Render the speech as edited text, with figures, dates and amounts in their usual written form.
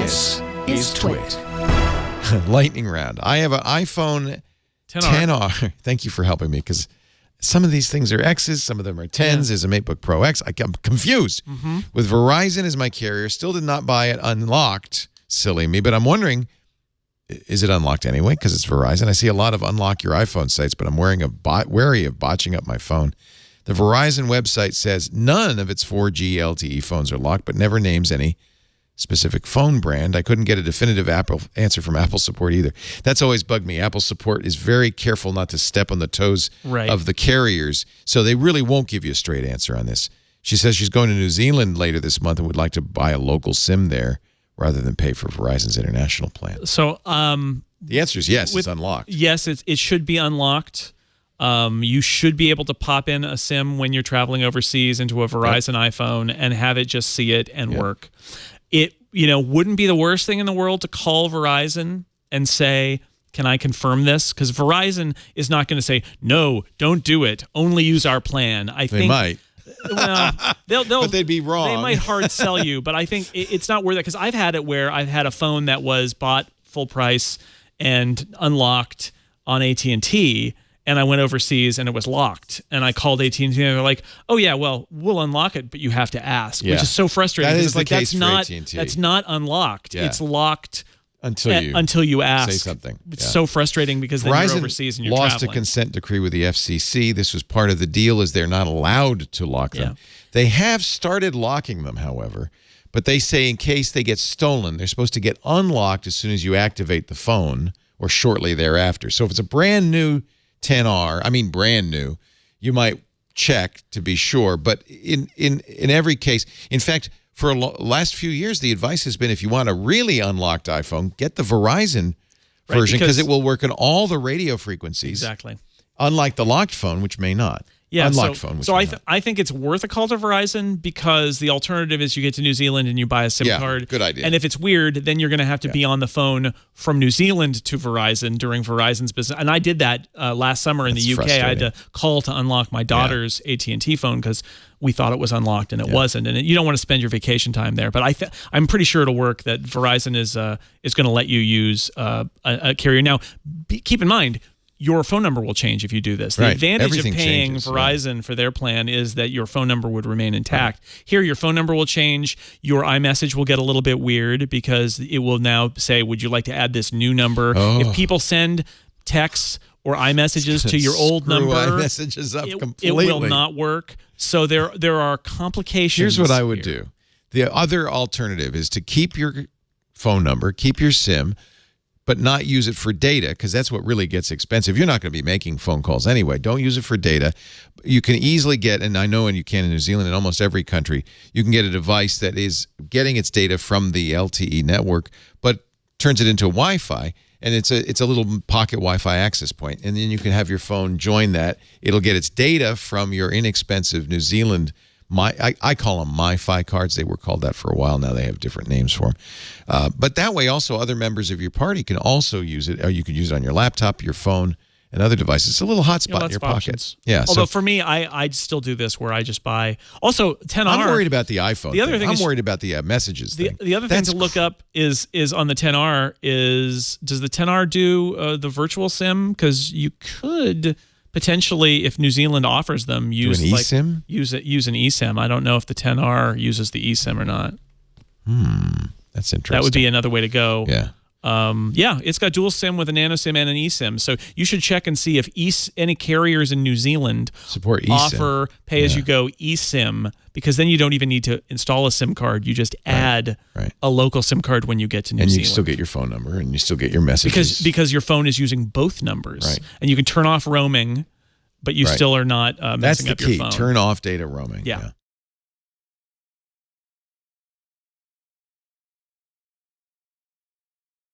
This is TWiT. Lightning round. I have an iPhone 10R. Thank you for helping me, because some of these things are X's, some of them are 10s. Yeah. There's a MacBook Pro X. I'm confused. With Verizon as my carrier, still did not buy it unlocked. Silly me, but I'm wondering, is it unlocked anyway? Because it's Verizon. I see a lot of unlock your iPhone sites, but I'm wary of botching up my phone. The Verizon website says none of its 4G LTE phones are locked, but never names any specific phone brand. I couldn't get a definitive answer from Apple support either. That's always bugged me. Apple support is very careful not to step on the toes of the carriers, so they really won't give you a straight answer on this. She says she's going to New Zealand later this month and would like to buy a local SIM there rather than pay for Verizon's international plan. So the answer is yes, it's unlocked. Yes, it should be unlocked. You should be able to pop in a SIM when you're traveling overseas into a Verizon iPhone and have it just see it and work. It wouldn't be the worst thing in the world to call Verizon and say, can I confirm this? Because Verizon is not going to say, no, don't do it. Only use our plan. They might. Well, but they'd be wrong. They might hard sell you, but I think it's not worth it, because I've had it where I've had a phone that was bought full price and unlocked on AT&T, and I went overseas and it was locked. And I called AT&T and they're like, "Oh yeah, well, we'll unlock it, but you have to ask," which is so frustrating. That is the case for AT&T. That's not unlocked. Yeah. It's locked until you ask. Say something. It's so frustrating, because then you're overseas and you're lost traveling. a consent decree with the FCC. This was part of the deal, is they're not allowed to lock them. They have started locking them, however, but they say in case they get stolen, they're supposed to get unlocked as soon as you activate the phone or shortly thereafter. So if it's a brand new 10R, brand new, you might check to be sure. But in every case, in fact, for the last few years, the advice has been, if you want a really unlocked iPhone, get the Verizon version, because it will work on all the radio frequencies. Exactly. Unlike the locked phone, which may not. Yeah, unlocked phone. So I think it's worth a call to Verizon, because the alternative is you get to New Zealand and you buy a SIM card. Good idea. And if it's weird, then you're going to have to be on the phone from New Zealand to Verizon during Verizon's business. And I did that last summer in the UK. I had to call to unlock my daughter's AT&T phone because we thought it was unlocked and it wasn't. And you don't want to spend your vacation time there. But I'm pretty sure it'll work, that Verizon is going to let you use a carrier. Now, keep in mind, your phone number will change if you do this. The advantage of paying Verizon for their plan is that your phone number would remain intact. Here, your phone number will change. Your iMessage will get a little bit weird, because it will now say, would you like to add this new number? If people send texts or iMessages to your old number, iMessages up completely. It will not work. So there are complications. Here's what I would do. The other alternative is to keep your phone number, keep your SIM, but not use it for data, because that's what really gets expensive. You're not going to be making phone calls anyway. Don't use it for data. You can easily get, and I know you can in New Zealand, in almost every country, you can get a device that is getting its data from the LTE network, but turns it into Wi-Fi, and it's a little pocket Wi-Fi access point, and then you can have your phone join that. It'll get its data from your inexpensive New Zealand. I call them MiFi cards. They were called that for a while. Now they have different names for them. But that way, also, other members of your party can also use it. Or you can use it on your laptop, your phone, and other devices. It's a little hotspot in your pocket. Yeah. Although for me, I still do this where I just buy. Also, 10R. I'm worried about the iPhone. The other thing I'm worried about the messages thing. The other thing to look up is on the 10R does the 10R do the virtual SIM? Because you could potentially, if New Zealand offers them, use an eSIM? Use an eSIM. I don't know if the 10R uses the eSIM or not. That's interesting. That would be another way to go. Yeah. It's got dual SIM with a nano SIM and an eSIM. So you should check and see if any carriers in New Zealand support eSIM. Offer pay-as-you-go eSIM, because then you don't even need to install a SIM card. You just add a local SIM card when you get to New Zealand. And you still get your phone number, and you still get your messages. Because your phone is using both numbers. And you can turn off roaming, but you still are not messing up your phone. That's the key. Turn off data roaming. Yeah.